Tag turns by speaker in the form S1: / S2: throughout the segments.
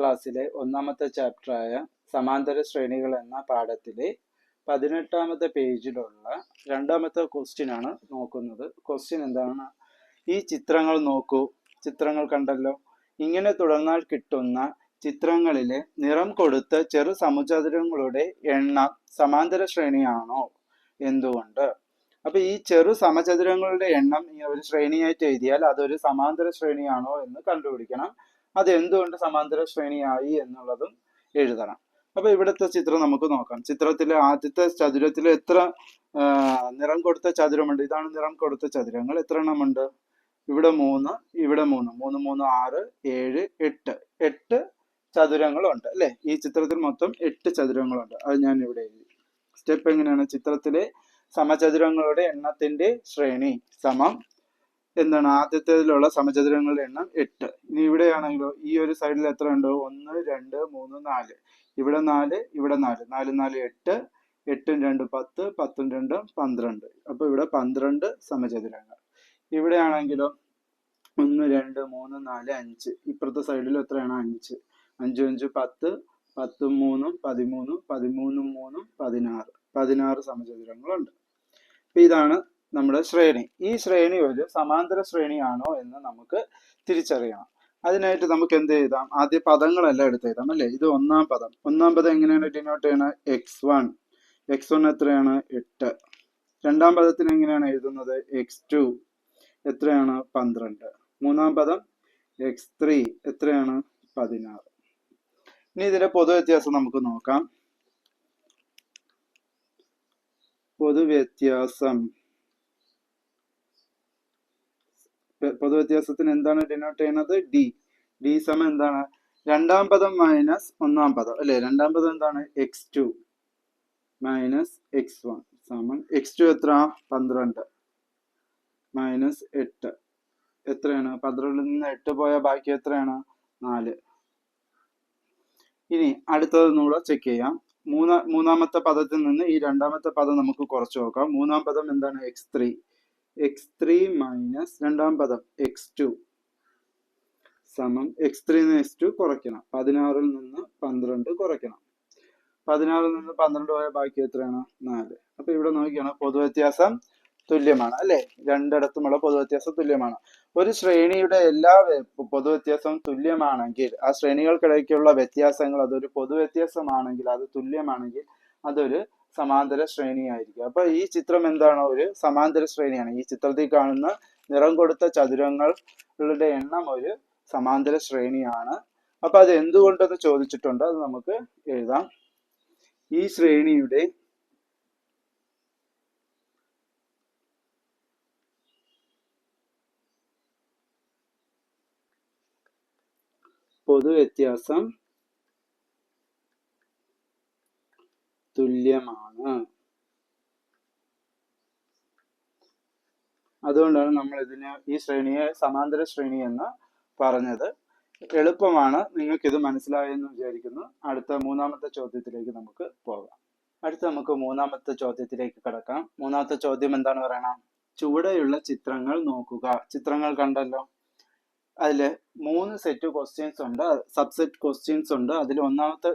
S1: ക്ലാസ്സിലെ ഒന്നാമത്തെ ചാപ്റ്ററായ സമാന്തര ശ്രേണികൾ എന്ന പാഠത്തിലെ 18ാമത്തെ പേജിലുള്ള രണ്ടാമത്തെ ക്വസ്റ്റ്യൻ ആണ് നോക്കുന്നത്. ക്വസ്റ്റ്യൻ എന്താണ്? ഈ ചിത്രങ്ങൾ നോക്കൂ. ചിത്രങ്ങൾ കണ്ടല്ലോ. ഇങ്ങനെ തുടർന്നാൽ കിട്ടുന്ന ചിത്രങ്ങളിലെ നിറം കൊടുത്ത ചെറു സമചതുരങ്ങളുടെ എണ്ണം സമാന്തര ശ്രേണിയാണോ? എന്തുകൊണ്ട്? അപ്പൊ ഈ ചെറു സമചതുരങ്ങളുടെ എണ്ണം ഒരു ശ്രേണിയായിട്ട് എഴുതിയാൽ അതൊരു സമാന്തര ശ്രേണിയാണോ എന്ന് കണ്ടുപിടിക്കണം. അത് എന്തുകൊണ്ട് സമാന്തര ശ്രേണിയായി എന്നുള്ളതും എഴുതണം. അപ്പൊ ഇവിടുത്തെ ചിത്രം നമുക്ക് നോക്കാം. ചിത്രത്തിലെ ആദ്യത്തെ ചതുരത്തിൽ എത്ര നിറം കൊടുത്ത ചതുരമുണ്ട്? ഇതാണ് നിറം കൊടുത്ത ചതുരങ്ങൾ. എത്ര എണ്ണമുണ്ട്? ഇവിടെ 3, ഇവിടെ 3, 3, 3, 6, 7, 8 ചതുരങ്ങളുണ്ട് അല്ലെ? ഈ ചിത്രത്തിൽ മൊത്തം 8 ചതുരങ്ങളുണ്ട്. അത് ഞാൻ ഇവിടെ എഴുതി. സ്റ്റെപ്പ് എങ്ങനെയാണ്? ചിത്രത്തിലെ സമചതുരങ്ങളുടെ എണ്ണത്തിന്റെ ശ്രേണി സമം എന്താണ്? ആദ്യത്തേതിലുള്ള സമചതുരങ്ങളുടെ എണ്ണം 8. ഇനി ഇവിടെയാണെങ്കിലോ ഈ ഒരു സൈഡിൽ എത്ര ഉണ്ട്? 1, 2, 3, 4. ഇവിടെ 4, ഇവിടെ 4, 4, 4, 8, 8, 2, 10, 10, 2, 12. അപ്പൊ ഇവിടെ 12 സമചതുരങ്ങൾ. ഇവിടെയാണെങ്കിലോ 1, 2, 3, 4, 5. ഇപ്പുറത്തെ സൈഡിൽ എത്രയാണ്? 5, 5, 5, 10, 10, 3, 13, 13, 3, 16. 16 സമചതുരങ്ങളുണ്ട്. അപ്പൊ ഇതാണ് നമ്മുടെ ശ്രേണി. ഈ ശ്രേണി ഒരു സമാന്തര ശ്രേണിയാണോ എന്ന് നമുക്ക് തിരിച്ചറിയണം. അതിനായിട്ട് നമുക്ക് എന്ത് എഴുതാം? ആദ്യ പദങ്ങളെല്ലാം എടുത്തെഴുതാം അല്ലെ? ഇത് ഒന്നാം പദം. ഒന്നാം പദം എങ്ങനെയാണ് ഡിനോട്ട് ചെയ്യണത്? x1. x1 എത്രയാണ്? 8. രണ്ടാം പദത്തിന് എങ്ങനെയാണ് എഴുതുന്നത്? x2 എത്രയാണ്? 12. മൂന്നാം പദം x3 എത്രയാണ്? 16. ഇനി ഇതിന്റെ പൊതുവ്യത്യാസം നമുക്ക് നോക്കാം. പൊതുവ്യത്യാസത്തിന് എന്താണ് ഡിനോട്ട് ചെയ്യുന്നത്? ഡി. ഡി സമം എന്താണ്? രണ്ടാം പദം മൈനസ് ഒന്നാം പദം അല്ലെ? രണ്ടാം പദം എന്താണ്? x2 മൈനസ് x1 സമം x2 എത്ര? 12 മൈനസ് 8 എത്രയാണ്? 12ൽ നിന്ന് 8 പോയാൽ ബാക്കി എത്രയാണ്? 4. ഇനി അടുത്തത് കൂടെ ചെക്ക് ചെയ്യാം. മൂന്നാമത്തെ പദത്തിൽ നിന്ന് ഈ രണ്ടാമത്തെ പദം നമുക്ക് കുറച്ച് നോക്കാം. മൂന്നാം പദം എന്താണ്? x3. x3 മൈനസ് രണ്ടാം പദം x2 സമം x3 x2 കുറയ്ക്കണം. 16ൽ നിന്ന് 12 കുറയ്ക്കണം. 16ൽ നിന്ന് 12 പോയ ബാക്കി എത്രയാണ്? 4. അപ്പൊ ഇവിടെ നോക്കിയാണ് പൊതുവ്യത്യാസം തുല്യമാണ് അല്ലെ? രണ്ടിടത്തുമുള്ള പൊതുവ്യത്യാസം തുല്യമാണ്. ഒരു ശ്രേണിയുടെ എല്ലാ പൊതുവ്യത്യാസവും തുല്യമാണെങ്കിൽ, ആ ശ്രേണികൾക്കിടയ്ക്കുള്ള വ്യത്യാസങ്ങൾ അതൊരു പൊതുവ്യത്യാസമാണെങ്കിൽ, അത് തുല്യമാണെങ്കിൽ അതൊരു സമാന്തര ശ്രേണിയായിരിക്കും. അപ്പൊ ഈ ചിത്രം എന്താണ്? ഒരു സമാന്തര ശ്രേണിയാണ്. ഈ ചിത്രത്തിൽ കാണുന്ന നിറം കൊടുത്ത ചതുരങ്ങളുടെ എണ്ണം ഒരു സമാന്തര ശ്രേണിയാണ്. അപ്പൊ അത് എന്തുകൊണ്ടെന്ന് ചോദിച്ചിട്ടുണ്ട്. അത് നമുക്ക് എഴുതാം. ഈ ശ്രേണിയുടെ പൊതുവ്യത്യാസം തുല്യമാണ്. അതുകൊണ്ടാണ് നമ്മൾ ഈ ശ്രേണിയെ സമാന്തര ശ്രേണി എന്ന് പറഞ്ഞത്. എളുപ്പമാണ്. നിങ്ങൾക്ക് ഇത് മനസ്സിലായെന്ന് വിചാരിക്കുന്നു. അടുത്ത മൂന്നാമത്തെ ചോദ്യത്തിലേക്ക് നമുക്ക് പോകാം. നമുക്ക് മൂന്നാമത്തെ ചോദ്യത്തിലേക്ക് കടക്കാം. മൂന്നാമത്തെ ചോദ്യം എന്താണ് പറയണം? ചുവടെയുള്ള ചിത്രങ്ങൾ നോക്കുക. ചിത്രങ്ങൾ കണ്ടല്ലോ. അതില് 3 സെറ്റ് ക്വസ്റ്റ്യൻസ് ഉണ്ട്, സബ്സെറ്റ് ക്വസ്റ്റ്യൻസ് ഉണ്ട്. അതിൽ ഒന്നാമത്തെ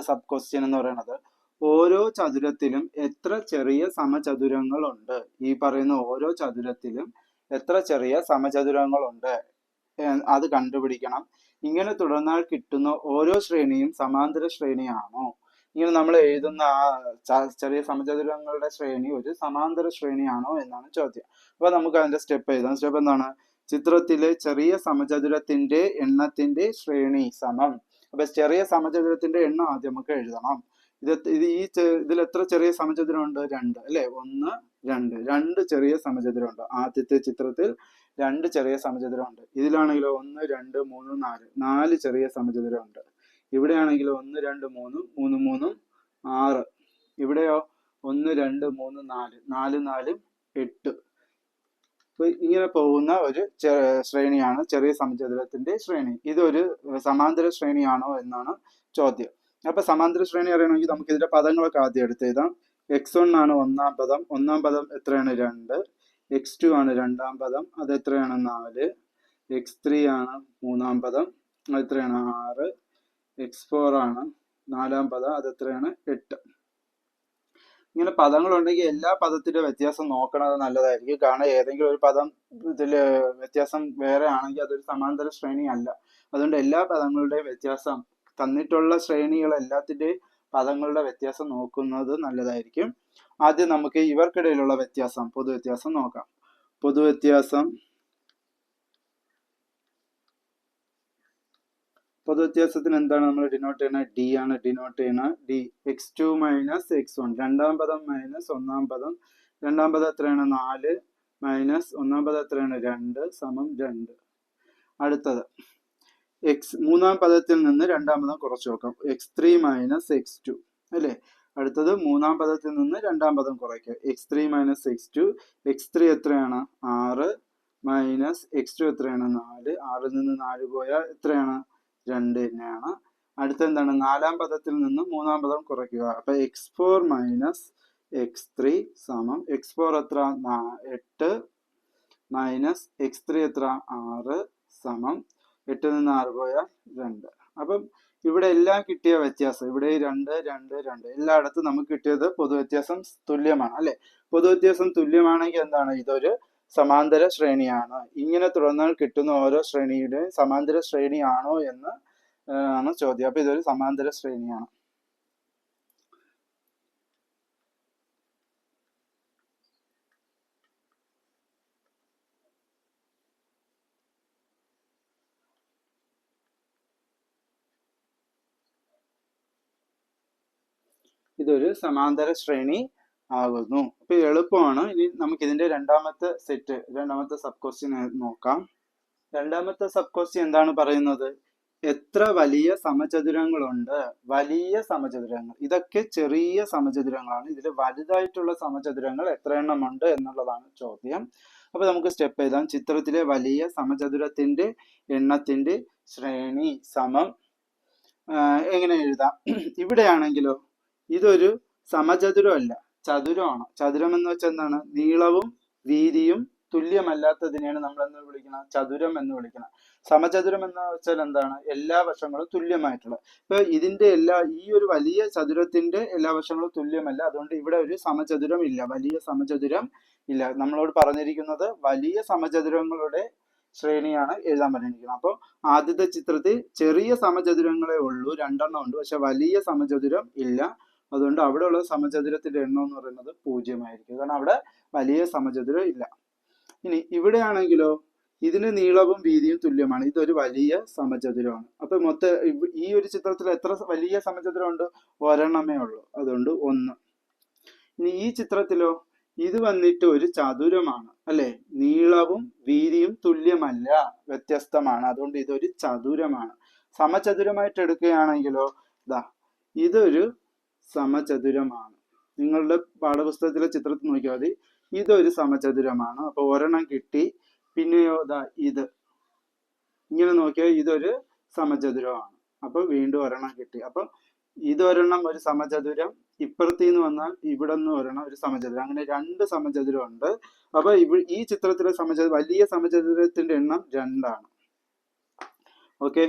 S1: സബ് ക്വസ്റ്റ്യൻ എന്ന് പറയുന്നത് ഓരോ ചതുരത്തിലും എത്ര ചെറിയ സമചതുരങ്ങൾ ഉണ്ട്? ഈ പറയുന്ന ഓരോ ചതുരത്തിലും എത്ര ചെറിയ സമചതുരങ്ങൾ ഉണ്ട് അത് കണ്ടുപിടിക്കണം. ഇങ്ങനെ തുടർന്നാൽ കിട്ടുന്ന ഓരോ ശ്രേണിയും സമാന്തര ശ്രേണിയാണോ? ഇങ്ങനെ നമ്മൾ എഴുതുന്ന ആ ചെറിയ സമചതുരങ്ങളുടെ ശ്രേണി ഒരു സമാന്തര ശ്രേണിയാണോ എന്നാണ് ചോദ്യം. അപ്പൊ നമുക്ക് അതിന്റെ സ്റ്റെപ്പ് എഴുതാം. സ്റ്റെപ്പ് എന്താണ്? ചിത്രത്തിലെ ചെറിയ സമചതുരത്തിന്റെ എണ്ണത്തിന്റെ ശ്രേണി സമം. അപ്പൊ ചെറിയ സമചതുരത്തിന്റെ എണ്ണം ആദ്യം നമുക്ക് എഴുതണം. ഇതിൽ എത്ര ചെറിയ സമചതുരം ഉണ്ട്? 2 അല്ലെ? 1, 2. 2 ചെറിയ സമചതുരം ഉണ്ട്. ആദ്യത്തെ ചിത്രത്തിൽ 2 ചെറിയ സമചതുരം ഉണ്ട്. ഇതിലാണെങ്കിലോ 1, 2, 3, 4. 4 ചെറിയ സമചതുരം ഉണ്ട്. ഇവിടെയാണെങ്കിലോ 1, 2, 3, 3, 3, 6. ഇവിടെയോ 1, 2, 3, 4. 4, 4, 8. ഇങ്ങനെ പോകുന്ന ഒരു ശ്രേണിയാണ് ചെറിയ സമചതുരത്തിന്റെ ശ്രേണി. ഇതൊരു സമാന്തര ശ്രേണിയാണോ എന്നാണ് ചോദ്യം. അപ്പൊ സമാന്തര ശ്രേണി അറിയണമെങ്കിൽ നമുക്ക് ഇതിന്റെ പദങ്ങളൊക്കെ ആദ്യം എടുത്തെഴുതാം. x1 ആണ് ഒന്നാം പദം. ഒന്നാം പദം എത്രയാണ്? 2. x2 ആണ് രണ്ടാം പദം. അത് എത്രയാണ്? 4. x3 ആണ് മൂന്നാം പദം. എത്രയാണ് 6, x4 ആണ് നാലാം പദം, അത് എത്രയാണ് 8. ഇങ്ങനെ പദങ്ങളുണ്ടെങ്കിൽ എല്ലാ പദത്തിന്റെ വ്യത്യാസം നോക്കണത് നല്ലതായിരിക്കും. കാരണം ഏതെങ്കിലും ഒരു പദം ഇതില് വ്യത്യാസം വേറെ ആണെങ്കിൽ അതൊരു സമാന്തര ശ്രേണി അല്ല. അതുകൊണ്ട് എല്ലാ പദങ്ങളുടെയും വ്യത്യാസം തന്നിട്ടുള്ള ശ്രേണികൾ എല്ലാത്തിന്റെയും പദങ്ങളുടെ വ്യത്യാസം നോക്കുന്നത് നല്ലതായിരിക്കും. ആദ്യം നമുക്ക് ഇവർക്കിടയിലുള്ള വ്യത്യാസം, പൊതുവ്യത്യാസം നോക്കാം. പൊതുവ്യത്യാസത്തിന് എന്താണ് നമ്മൾ ഡിനോട്ട് ചെയ്യുന്നത്? ഡി ആണ് ഡിനോട്ട് ചെയ്യുന്നത്. ഡി x2 മൈനസ് x1, രണ്ടാം പദം മൈനസ് ഒന്നാം പദം. രണ്ടാം പദം എത്രയാണ്? 4 മൈനസ് ഒന്നാം പദം എത്രയാണ്? 2 സമം 2. അടുത്തത് മൂന്നാം പദത്തിൽ നിന്ന് രണ്ടാം പദം കുറച്ച് നോക്കാം. x3 മൈനസ് x2 അല്ലേ? അടുത്തത് മൂന്നാം പദത്തിൽ നിന്ന് രണ്ടാം പദം കുറയ്ക്കുക. x3 minus x2. x3 എത്രയാണ്? 6 മൈനസ് x2 എത്രയാണ്? 4. 6ൽ നിന്ന് 4 പോയാൽ എത്രയാണ്? 2 തന്നെയാണ്. അടുത്ത എന്താണ്? നാലാം പദത്തിൽ നിന്ന് മൂന്നാം പദം കുറയ്ക്കുക. അപ്പൊ x4 മൈനസ് x3 സമം x4 എത്ര? 8 മൈനസ് x3 എത്ര? 6 സമം 8ൽ നിന്ന് 6 പോയാൽ 2. അപ്പം ഇവിടെ എല്ലാം കിട്ടിയ വ്യത്യാസം, ഇവിടെ 2 2 2 എല്ലായിടത്തും നമുക്ക് കിട്ടിയത് പൊതുവ്യത്യാസം തുല്യമാണ് അല്ലെ? പൊതുവ്യത്യാസം തുല്യമാണെങ്കിൽ എന്താണ്? ഇതൊരു സമാന്തര ശ്രേണിയാണ്. ഇങ്ങനെ തുടർന്നാൽ കിട്ടുന്ന ഓരോ ശ്രേണിയുടെ സമാന്തര ശ്രേണിയാണോ എന്ന് ആണ് ചോദ്യം. അപ്പൊ ഇതൊരു സമാന്തര ശ്രേണിയാണ്. ഇതൊരു സമാന്തര ശ്രേണി ആകുന്നു. അപ്പൊ എളുപ്പമാണ്. ഇനി നമുക്ക് ഇതിന്റെ രണ്ടാമത്തെ സബ് ക്വസ്റ്റ്യൻ നോക്കാം. രണ്ടാമത്തെ സബ് ക്വസ്റ്റ്യൻ എന്താണ് പറയുന്നത്? എത്ര വലിയ സമചതുരങ്ങളുണ്ട്? വലിയ സമചതുരങ്ങൾ, ഇതൊക്കെ ചെറിയ സമചതുരങ്ങളാണ്. ഇതിൽ വലുതായിട്ടുള്ള സമചതുരങ്ങൾ എത്ര എണ്ണം ഉണ്ട് എന്നുള്ളതാണ് ചോദ്യം. അപ്പൊ നമുക്ക് സ്റ്റെപ്പ് എഴുതാം. ചിത്രത്തിലെ വലിയ സമചതുരത്തിന്റെ എണ്ണത്തിന്റെ ശ്രേണി സമം എങ്ങനെ എഴുതാം? ഇവിടെയാണെങ്കിലോ ഇതൊരു സമചതുരമല്ല, ചതുരമാണ്. ചതുരം എന്ന് വെച്ചാൽ എന്താണ്? നീളവും വീതിയും തുല്യമല്ലാത്തതിനെയാണ് നമ്മൾ എന്ന് വിളിക്കണം? ചതുരം എന്ന് വിളിക്കണം. സമചതുരം എന്ന് വെച്ചാൽ എന്താണ്? എല്ലാ വശങ്ങളും തുല്യമായിട്ടുള്ള. ഇപ്പൊ ഇതിന്റെ ഈ ഒരു വലിയ ചതുരത്തിന്റെ എല്ലാ വശങ്ങളും തുല്യമല്ല. അതുകൊണ്ട് ഇവിടെ ഒരു സമചതുരം ഇല്ല, വലിയ സമചതുരം ഇല്ല. നമ്മളോട് പറഞ്ഞിരിക്കുന്നത് വലിയ സമചതുരങ്ങളുടെ ശ്രേണിയാണ് എഴുതാൻ പറഞ്ഞിരിക്കുന്നത്. അപ്പോൾ ആദ്യത്തെ ചിത്രത്തിൽ ചെറിയ സമചതുരങ്ങളെ ഉള്ളൂ, 2 എണ്ണം ഉണ്ട്. പക്ഷെ വലിയ സമചതുരം ഇല്ല. അതുകൊണ്ട് അവിടെയുള്ള സമചതുരത്തിന്റെ എണ്ണം എന്ന് പറയുന്നത് 0 ആയിരിക്കും. കാരണം അവിടെ വലിയ സമചതുരം ഇല്ല. ഇനി ഇവിടെയാണെങ്കിലോ ഇതിന് നീളവും വീതിയും തുല്യമാണ്. ഇതൊരു വലിയ സമചതുരമാണ്. അപ്പൊ ഈ ഒരു ചിത്രത്തിൽ എത്ര വലിയ സമചതുരം ഉണ്ട്? ഒരെണ്ണമേ ഉള്ളൂ. അതുകൊണ്ട് 1. ഇനി ഈ ചിത്രത്തിലോ ഇത് വന്നിട്ട് ഒരു ചതുരമാണ് അല്ലെ? നീളവും വീതിയും തുല്യമല്ല, വ്യത്യസ്തമാണ്. അതുകൊണ്ട് ഇതൊരു ചതുരമാണ്. സമചതുരമായിട്ട് എടുക്കുകയാണെങ്കിലോ ഇതൊരു സമചതുരമാണ്. നിങ്ങളുടെ പാഠപുസ്തകത്തിലെ ചിത്രത്തിൽ നോക്കിയാൽ മതി. ഇതൊരു സമചതുരമാണ്. അപ്പൊ ഒരെണ്ണം കിട്ടി. പിന്നെയോ ഇത് ഇങ്ങനെ നോക്കിയാൽ ഇതൊരു സമചതുരമാണ്. അപ്പൊ വീണ്ടും ഒരെണ്ണം കിട്ടി. അപ്പൊ ഇതൊരെണ്ണം ഒരു സമചതുരം, ഇപ്പുറത്തുനിന്ന് വന്നാൽ ഇവിടെ നിന്ന് ഒരെണ്ണം ഒരു സമചതുരം. അങ്ങനെ 2 സമചതുരം ഉണ്ട്. അപ്പൊ ഈ ചിത്രത്തിലെ വലിയ സമചതുരത്തിന്റെ എണ്ണം 2 ആണ്. ഓക്കെ.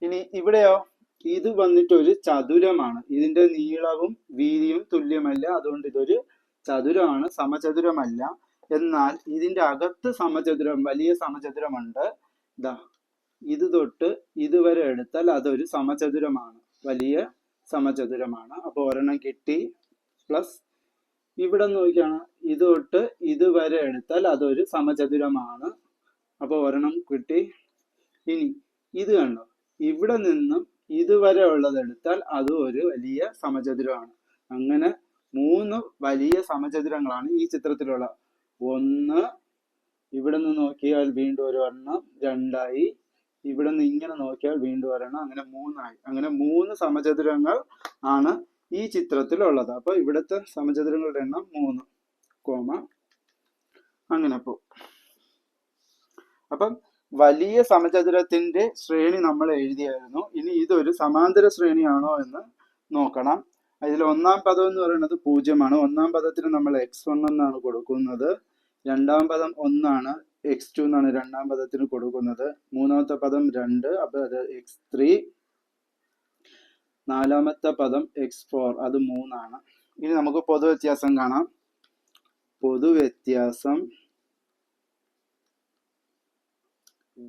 S1: ഇനി ഇവിടെയോ ഇത് വന്നിട്ട് ഒരു ചതുരമാണ്. ഇതിന്റെ നീളവും വീതിയും തുല്യമല്ല. അതുകൊണ്ട് ഇതൊരു ചതുരമാണ്, സമചതുരമല്ല. എന്നാൽ ഇതിന്റെ അകത്ത് വലിയ സമചതുരമുണ്ട്. ഇത് തൊട്ട് ഇതുവരെ എടുത്താൽ അതൊരു സമചതുരമാണ്, വലിയ സമചതുരമാണ്. അപ്പൊ ഒരെണ്ണം കിട്ടി. പ്ലസ് ഇവിടെ നോക്കിയാണ് ഇത് തൊട്ട് ഇതുവരെ എടുത്താൽ അതൊരു സമചതുരമാണ്. അപ്പൊ ഒരെണ്ണം കിട്ടി. ഇനി ഇത് കണ്ടോ, ഇവിടെ നിന്നും ഇതുവരെ ഉള്ളത് എടുത്താൽ അതും ഒരു വലിയ സമചതുരമാണ്. അങ്ങനെ 3 വലിയ സമചതുരങ്ങളാണ് ഈ ചിത്രത്തിലുള്ള. 1, ഇവിടെ നിന്ന് നോക്കിയാൽ വീണ്ടും ഒരെണ്ണം, 2 ആയി. ഇവിടെ നിന്ന് ഇങ്ങനെ നോക്കിയാൽ വീണ്ടും ഒരെണ്ണം, അങ്ങനെ 3 ആയി. അങ്ങനെ 3 സമചതുരങ്ങൾ ആണ് ഈ ചിത്രത്തിലുള്ളത്. അപ്പൊ ഇവിടുത്തെ സമചതുരങ്ങളുടെ എണ്ണം 3, അങ്ങനെ പോകും. അപ്പം വലിയ സമചതുരത്തിന്റെ ശ്രേണി നമ്മൾ എഴുതിയായിരുന്നു. ഇനി ഇതൊരു സമാന്തര ശ്രേണിയാണോ എന്ന് നോക്കണം. അതിൽ ഒന്നാം പദം എന്ന് പറയുന്നത് 0 ആണ്. ഒന്നാം പദത്തിന് നമ്മൾ x1 എന്നാണ് കൊടുക്കുന്നത്. രണ്ടാം പദം 1 ആണ്. x2 എന്നാണ് രണ്ടാം പദത്തിന് കൊടുക്കുന്നത്. മൂന്നാമത്തെ പദം 2, അപ്പൊ അത് x3. നാലാമത്തെ പദം x4, അത് 3 ആണ്. ഇനി നമുക്ക് പൊതുവ്യത്യാസം കാണാം. പൊതുവ്യത്യാസം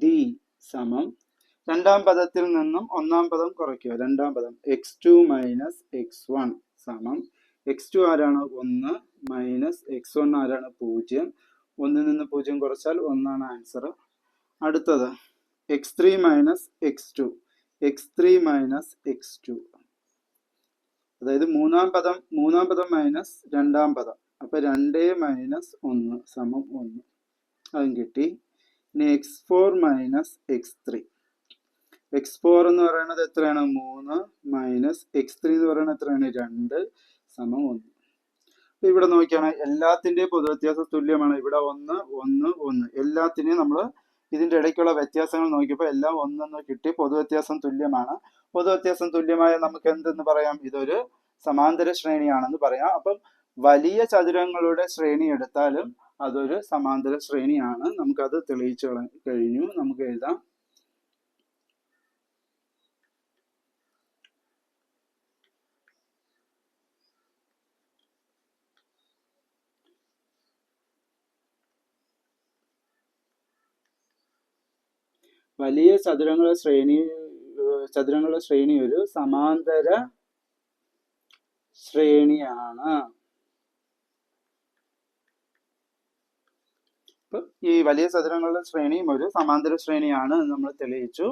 S1: d സമം രണ്ടാം പദത്തിൽ നിന്നും ഒന്നാം പദം കുറയ്ക്കുക. രണ്ടാം പദം x2 മൈനസ് x1 സമം x2 ആരാണ് 1 മൈനസ് x1 ആരാണ് 0. 1 നിന്ന് 0 കുറച്ചാൽ 1 ആണ് ആൻസർ. അടുത്തത് x3 minus x2, x3 minus x2, അതായത് മൂന്നാം പദം മൈനസ് രണ്ടാം പദം, അപ്പൊ 2 മൈനസ് 1 സമം 1, അതും കിട്ടി. ഇനി x4 മൈനസ് x3, x4 എന്ന് പറയുന്നത് എത്രയാണ് 3 മൈനസ് x3 എന്ന് പറയുന്നത് എത്രയാണ് 2 സമം 1. അപ്പൊ ഇവിടെ നോക്കിയാണ് എല്ലാത്തിന്റെയും പൊതുവ്യത്യാസം തുല്യമാണ്. ഇവിടെ 1 1 1, എല്ലാത്തിനെയും നമ്മൾ ഇതിന്റെ ഇടയ്ക്കുള്ള വ്യത്യാസങ്ങൾ നോക്കിയപ്പോൾ എല്ലാം 1 എന്ന് കിട്ടി. പൊതുവ്യത്യാസം തുല്യമാണ്. പൊതുവ്യത്യാസം തുല്യമായ നമുക്ക് എന്തെന്ന് പറയാം? ഇതൊരു സമാന്തര ശ്രേണിയാണെന്ന് പറയാം. അപ്പം വലിയ ചതുരങ്ങളുടെ ശ്രേണി എടുത്താലും അതൊരു സമാന്തര ശ്രേണിയാണ്. നമുക്കത് തെളിയിച്ചു കഴിഞ്ഞു. നമുക്ക് എഴുതാം. വലിയ ചതുരങ്ങളുടെ ശ്രേണി ഒരു സമാന്തര ശ്രേണിയാണ്. ഈ വലിയ ചതുരങ്ങളുടെ ശ്രേണിയും ഒരു സമാന്തര ശ്രേണിയാണ് എന്ന് നമ്മൾ തെളിയിച്ചു.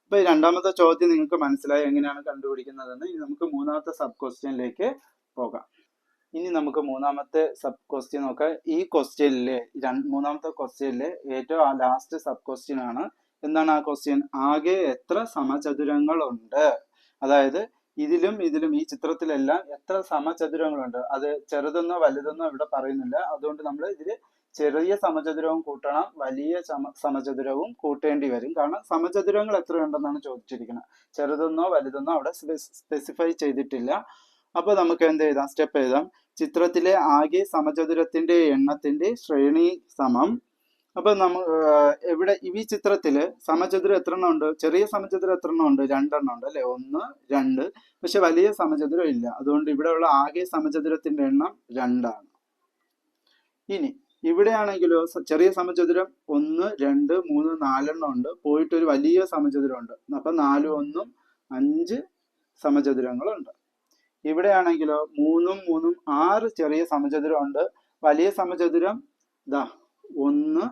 S1: അപ്പൊ രണ്ടാമത്തെ ചോദ്യം നിങ്ങൾക്ക് മനസ്സിലായി എങ്ങനെയാണ് കണ്ടുപിടിക്കുന്നതെന്ന്. ഇനി നമുക്ക് മൂന്നാമത്തെ സബ് ക്വസ്റ്റ്യനിലേക്ക് പോകാം. ഇനി നമുക്ക് മൂന്നാമത്തെ സബ് ക്വസ്റ്റ്യൻ നോക്കാം. ഈ ക്വസ്റ്റ്യനിലെ മൂന്നാമത്തെ ക്വസ്റ്റ്യനിലെ ഏറ്റവും ലാസ്റ്റ് സബ് ക്വസ്റ്റ്യൻ ആണ്. എന്താണ് ആ ക്വസ്റ്റ്യൻ? ആകെ എത്ര സമചതുരങ്ങളുണ്ട്? അതായത് ഇതിലും ഈ ചിത്രത്തിലെല്ലാം എത്ര സമചതുരങ്ങളുണ്ട്? അത് ചെറുതെന്നോ വലുതെന്നോ ഇവിടെ പറയുന്നില്ല. അതുകൊണ്ട് നമ്മൾ ഇതിൽ ചെറിയ സമചതുരവും കൂട്ടണം, വലിയ സമചതുരവും കൂട്ടേണ്ടി വരും. കാരണം സമചതുരങ്ങൾ എത്രയുണ്ടെന്നാണ് ചോദിച്ചിരിക്കുന്നത്. ചെറുതെന്നോ വലുതെന്നോ അവിടെ സ്പെസിഫൈ ചെയ്തിട്ടില്ല. അപ്പൊ നമുക്ക് എന്ത് എഴുതാം? സ്റ്റെപ്പ് എഴുതാം. ചിത്രത്തിലെ ആകെ സമചതുരത്തിന്റെ എണ്ണത്തിന്റെ ശ്രേണി സമം. അപ്പൊ ഇവിടെ ഈ ചിത്രത്തില് സമചതുരം എത്ര എണ്ണം ഉണ്ട്? ചെറിയ സമചതുരം എത്ര എണ്ണം ഉണ്ട്? 2 എണ്ണം ഉണ്ട് അല്ലെ? 1 2. പക്ഷെ വലിയ സമചതുരം ഇല്ല. അതുകൊണ്ട് ഇവിടെയുള്ള ആകെ സമചതുരത്തിന്റെ എണ്ണം 2 ആണ്. ഇനി ഇവിടെയാണെങ്കിലോ ചെറിയ സമചതുരം 1 2 3 4 എണ്ണം ഉണ്ട്. പോയിട്ട് ഒരു വലിയ സമചതുരം ഉണ്ട്. അപ്പൊ 4 1 5 സമചതുരങ്ങളുണ്ട്. ഇവിടെയാണെങ്കിലോ 3 3 6 ചെറിയ സമചതുരം ഉണ്ട്. വലിയ സമചതുരം 1,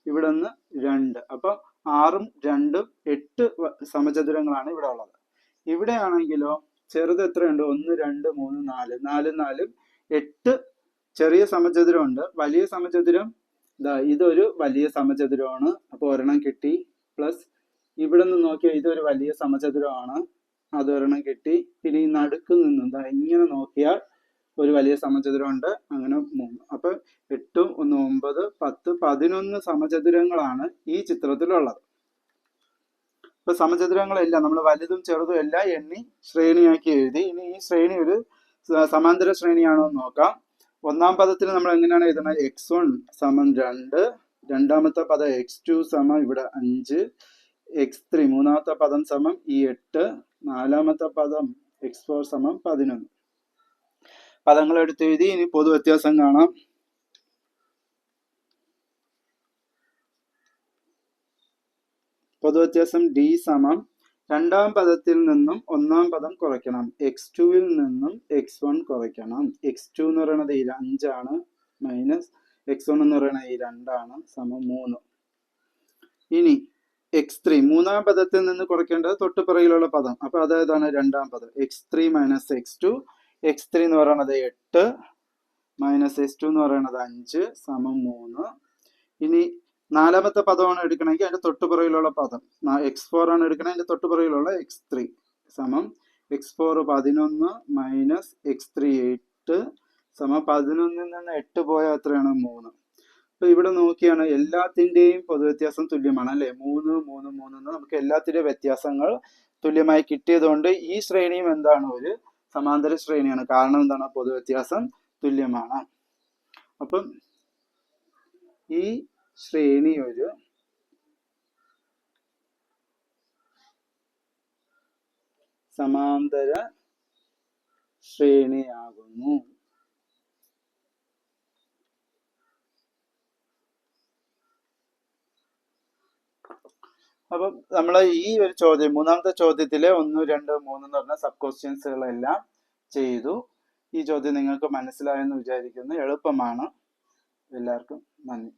S1: ഇവിടെ നിന്ന് 2. അപ്പൊ 6ഉം 2ഉം 8 സമചതുരങ്ങളാണ് ഇവിടെ ഉള്ളത്. ഇവിടെയാണെങ്കിലോ ചെറുത് എത്രയുണ്ട്? 1 2 3 4, 4 4 8 ചെറിയ സമചതുരം ഉണ്ട്. വലിയ സമചതുരം ഇതൊരു വലിയ സമചതുരമാണ്. അപ്പൊ ഒരെണ്ണം കിട്ടി. പ്ലസ് ഇവിടെ നിന്ന് നോക്കിയാൽ ഇതൊരു വലിയ സമചതുരമാണ്, അതൊരെണ്ണം കിട്ടി. പിന്നെ ഈ നടുക്ക് നിന്ന് ഇങ്ങനെ നോക്കിയാൽ ഒരു വലിയ സമചതുരം ഉണ്ട്. അങ്ങനെ 3. അപ്പൊ 8 1 9 10 11 സമചതുരങ്ങളാണ് ഈ ചിത്രത്തിലുള്ളത്. അപ്പൊ സമചതുരങ്ങളെല്ലാം നമ്മൾ വലുതും ചെറുതും എല്ലാം എണ്ണി ശ്രേണിയാക്കി എഴുതി. ഇനി ഈ ശ്രേണി ഒരു സമാന്തര ശ്രേണിയാണോ എന്ന് നോക്കാം. ഒന്നാം പദത്തിൽ നമ്മൾ എങ്ങനെയാണ് എഴുതുന്നത്? x1 സമം 2, രണ്ടാമത്തെ പദം x2 സമം ഇവിടെ 5, x3 മൂന്നാമത്തെ പദം സമം ഈ 8, നാലാമത്തെ പദം x4 സമം 11. പദങ്ങൾ എടുത്ത് എഴുതി. ഇനി പൊതുവ്യത്യാസം കാണാം. പൊതുവ്യത്യാസം d സമം രണ്ടാം പദത്തിൽ നിന്നും ഒന്നാം പദം കുറയ്ക്കണം. x2-ൽ നിന്നും x1 കുറയ്ക്കണം. x2 എന്ന് പറയുന്നത് ഈ 5 ആണ്, മൈനസ് x1 എന്ന് പറയുന്നത് ഈ 2 ആണ്, സമം 3. ഇനി x3 മൂന്നാം പദത്തിൽ നിന്ന് കുറയ്ക്കേണ്ടത് തൊട്ടുപിറകിലുള്ള പദം. അപ്പൊ അതായതാണ് രണ്ടാം പദം. x3 മൈനസ് x2, x3 എന്ന് പറയുന്നത് 8 മൈനസ് x2 എന്ന് പറയുന്നത് 5 സമം 3. ഇനി നാലാമത്തെ പദമാണ് എടുക്കണമെങ്കിൽ അതിന്റെ തൊട്ടുപിറകിലുള്ള പദം x4 ആണ് എടുക്കണമെങ്കിൽ അതിന്റെ തൊട്ടുപിറകിലുള്ള x3 സമം x4 11 മൈനസ് x3 8 സമം 11 നിന്ന് 8 പോയാൽ എത്രയാണ്? 3. അപ്പൊ ഇവിടെ നോക്കിയാണ് എല്ലാത്തിന്റെയും പൊതുവ്യത്യാസം തുല്യമാണ് അല്ലെ? 3 3 3 നമുക്ക് എല്ലാത്തിന്റെയും വ്യത്യാസങ്ങൾ തുല്യമായി കിട്ടിയതുകൊണ്ട് ഈ ശ്രേണിയും എന്താണ്? ഒരു സമാന്തര ശ്രേണിയാണ്. കാരണം എന്താണ്? പൊതുവ്യത്യാസം തുല്യമാണ്. അപ്പം ഈ ശ്രേണി ഒരു സമാന്തര ശ്രേണിയാകുന്നു. അപ്പം നമ്മൾ ഈ ഒരു ചോദ്യം, മൂന്നാമത്തെ ചോദ്യത്തിലെ 1, 2, 3 എന്ന് പറഞ്ഞ സബ് ക്വസ്റ്റ്യൻസുകളെല്ലാം ചെയ്തു. ഈ ചോദ്യം നിങ്ങൾക്ക് മനസ്സിലായെന്ന് വിചാരിക്കുന്നു. എളുപ്പമാണ്. എല്ലാവർക്കും നന്ദി.